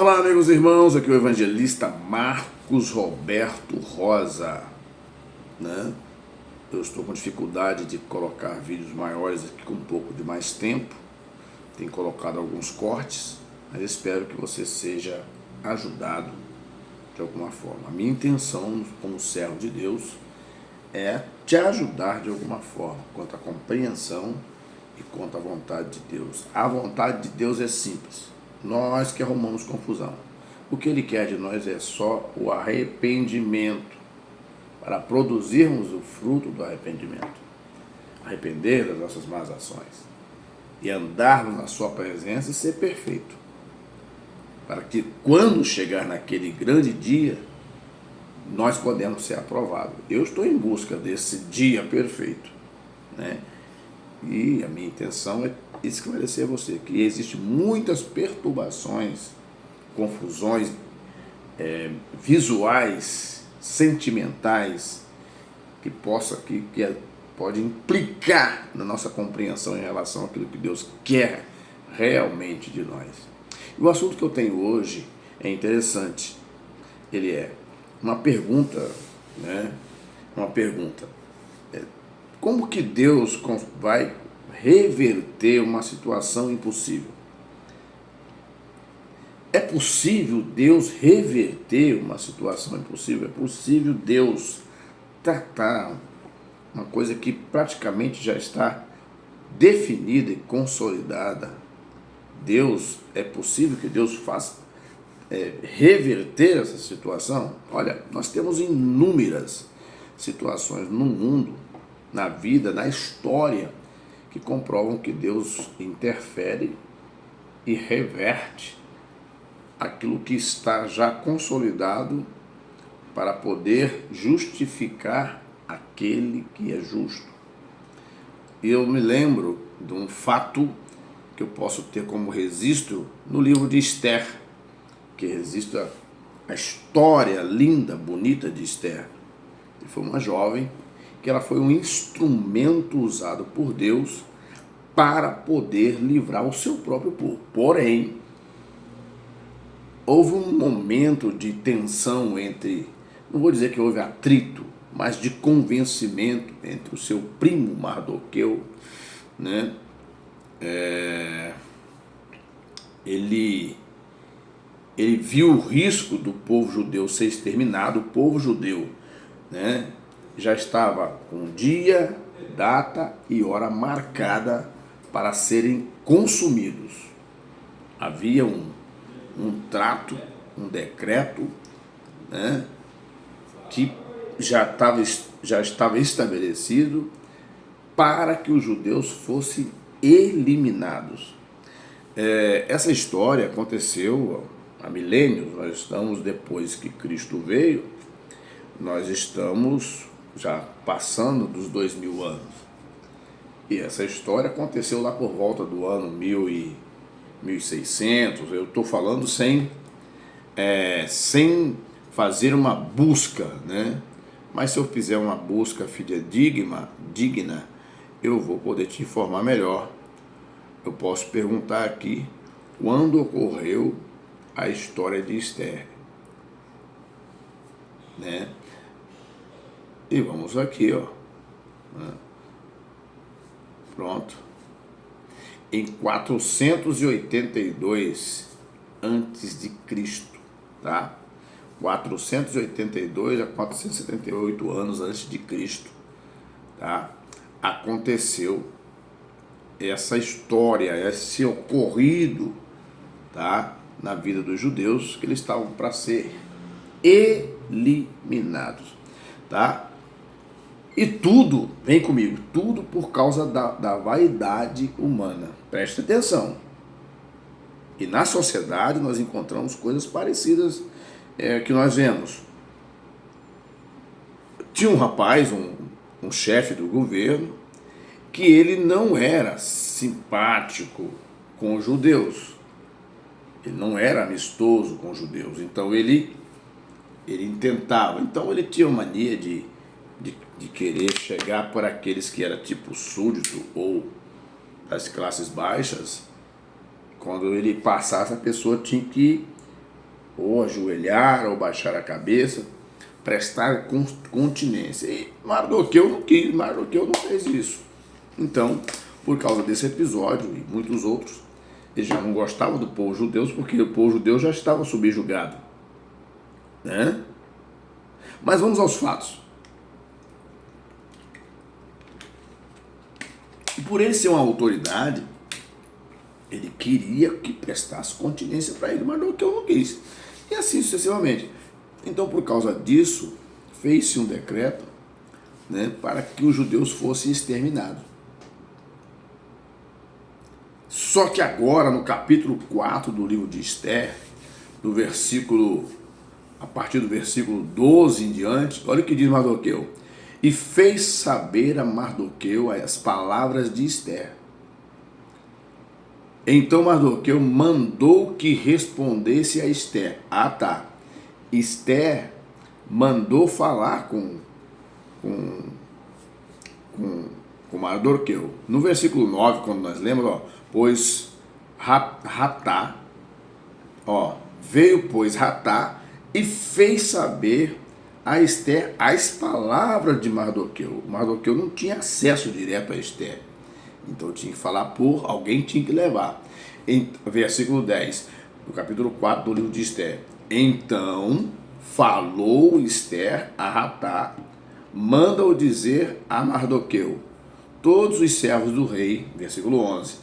Olá, amigos e irmãos, aqui é o evangelista Marcos Roberto Rosa, né? Eu estou com dificuldade de colocar vídeos maiores aqui com um pouco de mais tempo, tenho colocado alguns cortes, mas espero que você seja ajudado de alguma forma. A minha intenção como servo de Deus é te ajudar de alguma forma quanto à compreensão e quanto à vontade de Deus. A vontade de Deus é simples. Nós que arrumamos confusão. O que Ele quer de nós é só o arrependimento, para produzirmos o fruto do arrependimento. Arrepender das nossas más ações e andarmos na sua presença e ser perfeito. Para que quando chegar naquele grande dia, nós podemos ser aprovados. Eu estou em busca desse dia perfeito, né? E a minha intenção é esclarecer a você que existem muitas perturbações, confusões visuais, sentimentais, que pode implicar na nossa compreensão em relação àquilo que Deus quer realmente de nós. E o assunto que eu tenho hoje é interessante. Ele é uma pergunta, né? Uma pergunta. Como que Deus vai reverter uma situação impossível? É possível Deus reverter uma situação impossível? É possível Deus tratar uma coisa que praticamente já está definida e consolidada? É possível que Deus faça reverter essa situação? Olha, nós temos inúmeras situações no mundo, na vida, na história, que comprovam que Deus interfere e reverte aquilo que está já consolidado para poder justificar aquele que é justo. E eu me lembro de um fato que eu posso ter como registro no livro de Esther, que registra a história linda, bonita de Esther. Que foi uma jovem que ela foi um instrumento usado por Deus para poder livrar o seu próprio povo. Porém, houve um momento de tensão não vou dizer que houve atrito, mas de convencimento entre o seu primo Mardoqueu, né? Ele viu o risco do povo judeu ser exterminado. O povo judeu, né, já estava com dia, data e hora marcada para serem consumidos. Havia um trato, um decreto, né, que já estava estabelecido para que os judeus fossem eliminados. Essa história aconteceu há milênios. Nós estamos, depois que Cristo veio, nós estamos já passando dos 2000 anos. E essa história aconteceu lá por volta do ano 1600. Eu estou falando sem fazer uma busca, né? Mas se eu fizer uma busca fidedigna, eu vou poder te informar melhor. Eu posso perguntar aqui quando ocorreu a história de Esther, né? E vamos aqui, ó. Pronto. Em 482 antes de Cristo, tá? 482 a 478 anos antes de Cristo, tá? Aconteceu essa história, esse ocorrido, tá? Na vida dos judeus, que eles estavam para ser eliminados, tá? E tudo, vem comigo, tudo por causa da vaidade humana. Preste atenção. E na sociedade nós encontramos coisas parecidas que nós vemos. Tinha um rapaz, um chefe do governo, que ele não era simpático com os judeus. Ele não era amistoso com os judeus. Então ele intentava. Então ele tinha uma mania de querer chegar por aqueles que era tipo súdito ou das classes baixas. Quando ele passasse, a pessoa tinha que ou ajoelhar, ou baixar a cabeça, prestar continência. E Mardoqueu não quis, Mardoqueu não fez isso. Então, por causa desse episódio e muitos outros, ele já não gostava do povo judeu, porque o povo judeu já estava subjugado, né? Mas vamos aos fatos. E por ele ser uma autoridade, ele queria que prestasse continência para ele, mas Mardoqueu não quis. E assim sucessivamente. Então, por causa disso, fez-se um decreto, né, para que os judeus fossem exterminados. Só que agora, no capítulo 4 do livro de Esther, a partir do versículo 12 em diante, olha o que diz Mardoqueu. E fez saber a Mardoqueu as palavras de Esther. Então Mardoqueu mandou que respondesse a Esther. Ah, tá. Esther mandou falar com Mardoqueu. No versículo 9, quando nós lemos, pois Ratá, veio, pois, Ratá e fez saber a Esther as palavras de Mardoqueu. Mardoqueu não tinha acesso direto a Esther. Então tinha que falar alguém tinha que levar. Versículo 10, do capítulo 4 do livro de Esther. Então falou Esther a Ratá, manda-o dizer a Mardoqueu, todos os servos do rei, versículo 11,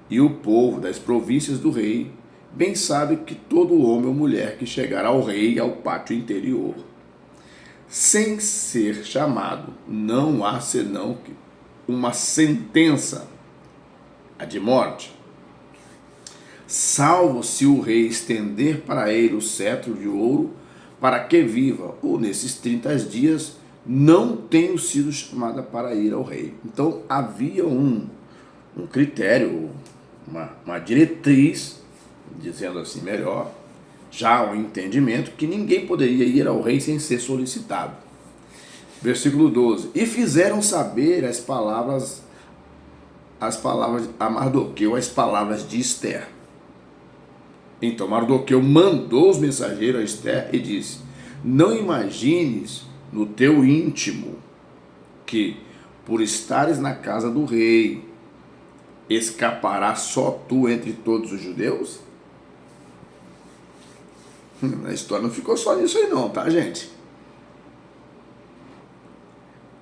e o povo das províncias do rei, bem sabe que todo homem ou mulher que chegar ao rei ao pátio interior, sem ser chamado, não há senão uma sentença, a de morte, salvo se o rei estender para ele o cetro de ouro, para que viva, ou nesses 30 dias não tenho sido chamada para ir ao rei. Então havia um critério, uma diretriz, dizendo assim melhor, já um entendimento que ninguém poderia ir ao rei sem ser solicitado. Versículo 12. E fizeram saber as palavras a Mardoqueu, as palavras de Esther. Então Mardoqueu mandou os mensageiros a Esther e disse, não imagines no teu íntimo que, por estares na casa do rei, escapará só tu entre todos os judeus? A história não ficou só nisso aí não, tá, gente?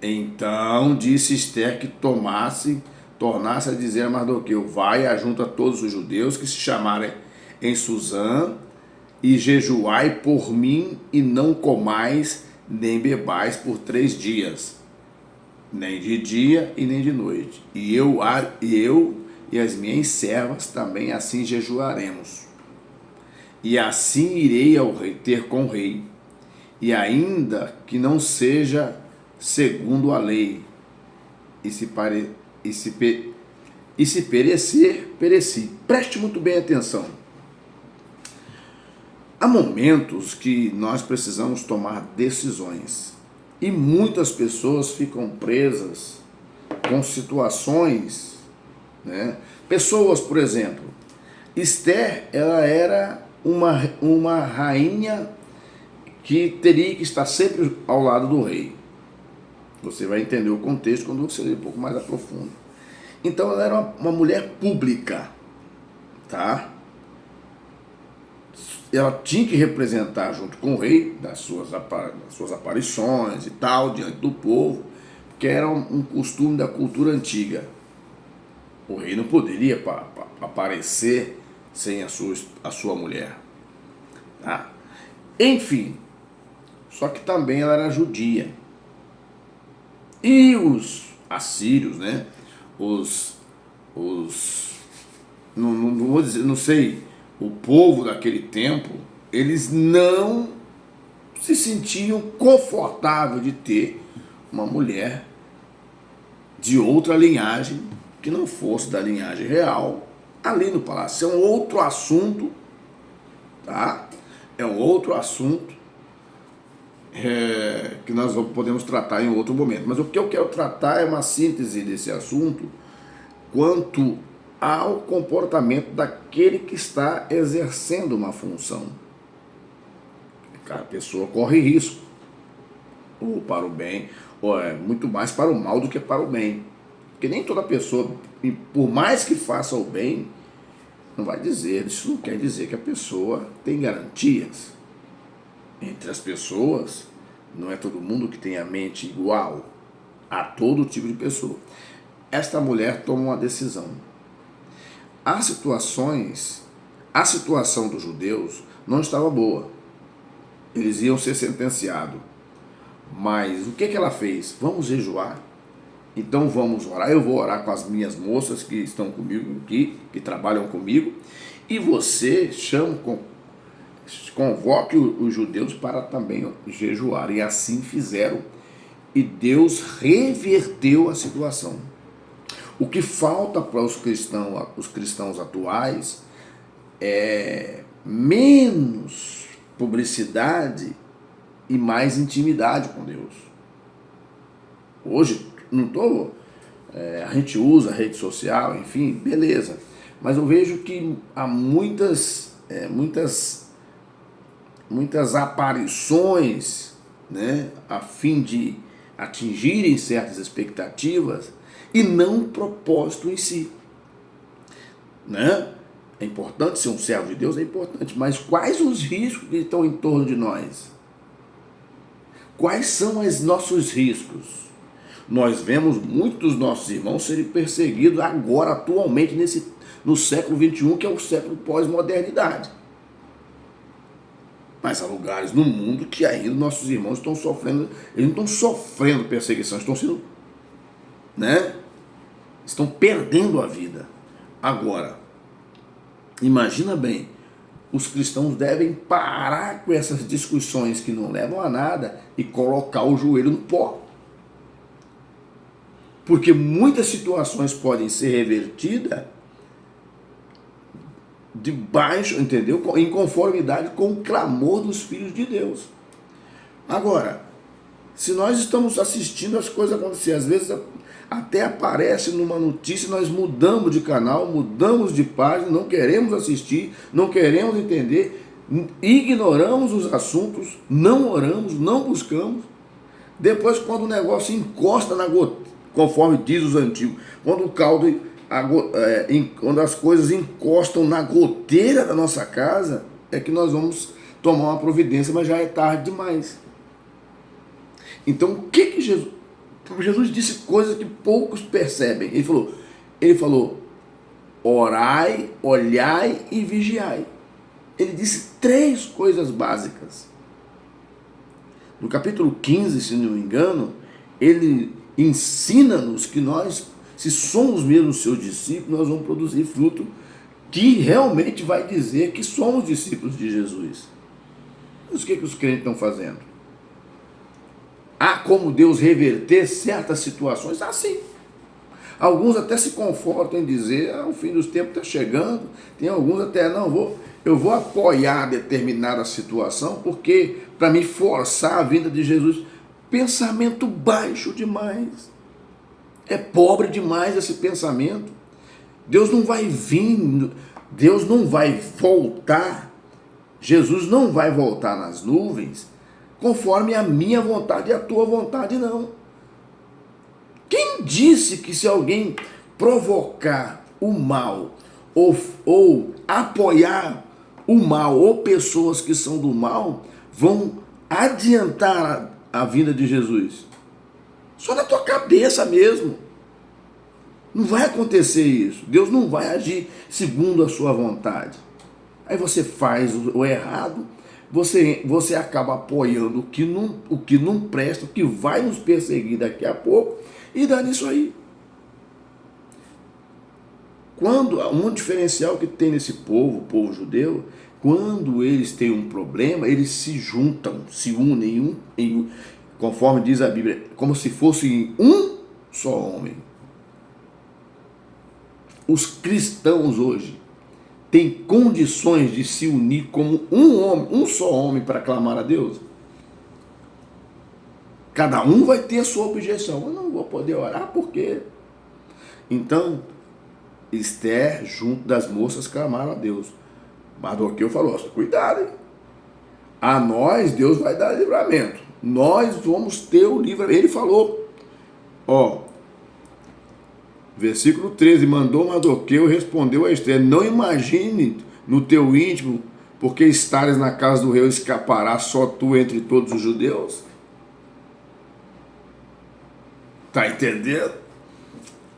Então disse Esther que tornasse a dizer a Mardoqueu, vai ajunta todos os judeus que se chamarem em Suzã, e jejuai por mim, e não comais nem bebais por 3 dias, nem de dia e nem de noite. E eu e as minhas servas também assim jejuaremos. E assim irei ao rei, ter com o rei, e ainda que não seja segundo a lei, e se perecer, pereci. Preste muito bem atenção. Há momentos que nós precisamos tomar decisões e muitas pessoas ficam presas com situações, né? Pessoas, por exemplo, Esther, ela era uma rainha que teria que estar sempre ao lado do rei. Você vai entender o contexto quando você ler um pouco mais a profundo. Então ela era uma mulher pública, tá? Ela tinha que representar junto com o rei das suas aparições e tal, diante do povo, porque era um costume da cultura antiga. O rei não poderia aparecer sem a sua mulher. Tá? Enfim, só que também ela era judia. E os assírios, né? Não vou dizer, não sei, o povo daquele tempo, eles não se sentiam confortáveis de ter uma mulher de outra linhagem, que não fosse da linhagem real, ali no palácio. É um outro assunto, tá? É um outro assunto que nós podemos tratar em outro momento. Mas o que eu quero tratar é uma síntese desse assunto quanto ao comportamento daquele que está exercendo uma função. a pessoa corre risco, ou para o bem, ou é muito mais para o mal do que para o bem. Porque nem toda pessoa, por mais que faça o bem, não vai dizer, isso não quer dizer que a pessoa tem garantias. Entre as pessoas, não é todo mundo que tem a mente igual a todo tipo de pessoa. Esta mulher toma uma decisão. A situação dos judeus não estava boa. Eles iam ser sentenciados. Mas o que ela fez? Vamos jejuar. Então vamos orar. Eu vou orar com as minhas moças que estão comigo aqui, que trabalham comigo. E você convoque os judeus para também jejuar. E assim fizeram. E Deus reverteu a situação. O que falta para os cristãos atuais é menos publicidade e mais intimidade com Deus. Hoje, a gente usa a rede social, enfim, beleza. Mas eu vejo que há muitas aparições, né, a fim de atingirem certas expectativas e não o propósito em si. Né? É importante ser um servo de Deus, é importante, mas quais os riscos que estão em torno de nós? Quais são os nossos riscos? Nós vemos muitos dos nossos irmãos serem perseguidos agora, atualmente, no século XXI, que é o século pós-modernidade. Mas há lugares no mundo que ainda nossos irmãos estão sofrendo, eles não estão sofrendo perseguição, estão sendo, né? Estão perdendo a vida. Agora, imagina bem, os cristãos devem parar com essas discussões que não levam a nada e colocar o joelho no pó. Porque muitas situações podem ser revertidas debaixo, entendeu? Em conformidade com o clamor dos filhos de Deus. Agora, se nós estamos assistindo as coisas acontecer, às vezes até aparece numa notícia, nós mudamos de canal, mudamos de página, não queremos assistir, não queremos entender, ignoramos os assuntos, não oramos, não buscamos. Depois, quando o negócio encosta na gota, conforme diz os antigos, quando o caldo, quando as coisas encostam na goteira da nossa casa, é que nós vamos tomar uma providência, mas já é tarde demais. Então, o que Jesus disse coisas que poucos percebem. Ele falou, orai, olhai e vigiai. Ele disse 3 coisas básicas. No capítulo 15, se não me engano, ele ensina-nos que nós, se somos mesmo seus discípulos, nós vamos produzir fruto que realmente vai dizer que somos discípulos de Jesus. Mas o que os crentes estão fazendo? Há como Deus reverter certas situações? Sim. Alguns até se confortam em dizer, o fim dos tempos está chegando. Tem alguns até, eu vou apoiar determinada situação, porque para me forçar a vinda de Jesus. Pensamento baixo demais. É pobre demais esse pensamento. Deus não vai vir, Deus não vai voltar, Jesus não vai voltar nas nuvens conforme a minha vontade e a tua vontade, não. Quem disse que se alguém provocar o mal ou apoiar o mal ou pessoas que são do mal vão adiantar a vinda de Jesus? Só na tua cabeça mesmo. Não vai acontecer isso. Deus não vai agir segundo a sua vontade. Aí você faz o errado, você acaba apoiando o que não presta, o que vai nos perseguir daqui a pouco, e dá nisso aí. Um diferencial que tem nesse povo, o povo judeu, quando eles têm um problema, eles se juntam, se unem, conforme diz a Bíblia, como se fossem um só homem. Os cristãos hoje têm condições de se unir como um homem, um só homem para clamar a Deus? Cada um vai ter a sua objeção. Eu não vou poder orar, por quê? Então, Esther, junto das moças, clamaram a Deus. Mardoqueu falou, cuidado, hein? A nós Deus vai dar livramento. Nós vamos ter o livramento. Ele falou, ó, versículo 13, mandou Mardoqueu, respondeu a Esther, não imagine no teu íntimo, porque estares na casa do rei, escapará só tu entre todos os judeus. Tá entendendo?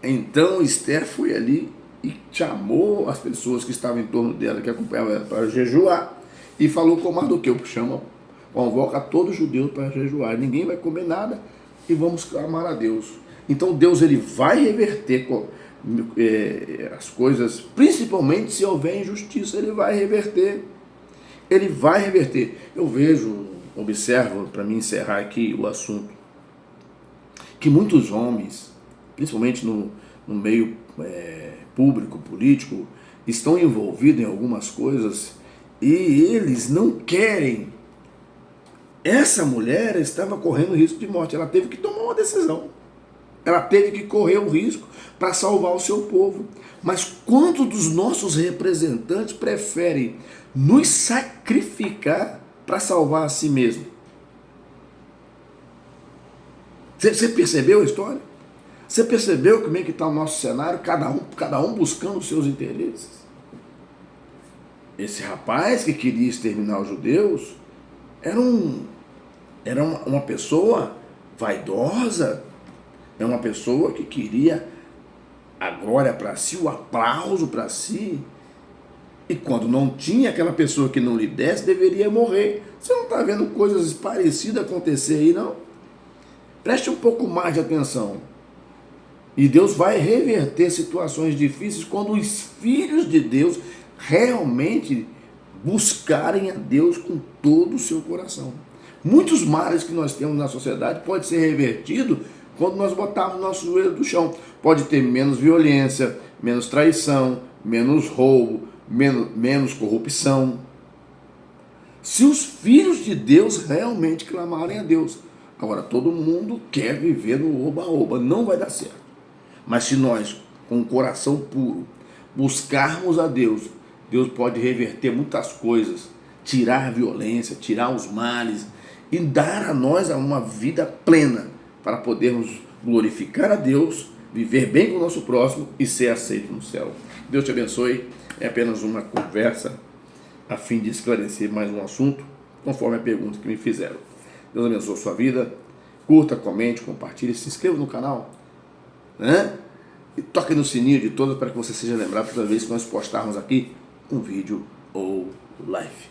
Então Esther foi ali e chamou as pessoas que estavam em torno dela, que acompanhavam ela, para jejuar, e falou com Mardoqueu, convoca todos os judeus para jejuar, ninguém vai comer nada e vamos clamar a Deus. Então Deus ele vai reverter as coisas, principalmente se houver injustiça, ele vai reverter. Ele vai reverter. Eu vejo, observo, para mim encerrar aqui o assunto, que muitos homens, principalmente no meio público, político, estão envolvidos em algumas coisas e eles não querem. Essa mulher estava correndo risco de morte, ela teve que tomar uma decisão. Ela teve que correr o risco para salvar o seu povo. Mas quantos dos nossos representantes preferem nos sacrificar para salvar a si mesmo? Você percebeu a história? Você percebeu como é que está o nosso cenário? Cada um buscando os seus interesses. Esse rapaz que queria exterminar os judeus era uma pessoa vaidosa, é uma pessoa que queria a glória para si, o aplauso para si. E quando não tinha, aquela pessoa que não lhe desse deveria morrer. Você não está vendo coisas parecidas acontecer aí, não? Preste um pouco mais de atenção. E Deus vai reverter situações difíceis quando os filhos de Deus realmente buscarem a Deus com todo o seu coração. Muitos males que nós temos na sociedade podem ser revertidos quando nós botarmos nosso joelho do chão. Pode ter menos violência, menos traição, menos roubo, menos corrupção. Se os filhos de Deus realmente clamarem a Deus. Agora, todo mundo quer viver no oba-oba, não vai dar certo. Mas se nós, com o coração puro, buscarmos a Deus, Deus pode reverter muitas coisas, tirar a violência, tirar os males e dar a nós uma vida plena para podermos glorificar a Deus, viver bem com o nosso próximo e ser aceito no céu. Deus te abençoe. É apenas uma conversa a fim de esclarecer mais um assunto, conforme a pergunta que me fizeram. Deus abençoe a sua vida. Curta, comente, compartilhe, se inscreva no canal, né? E toque no sininho de todas para que você seja lembrado toda vez que nós postarmos aqui um vídeo ou live.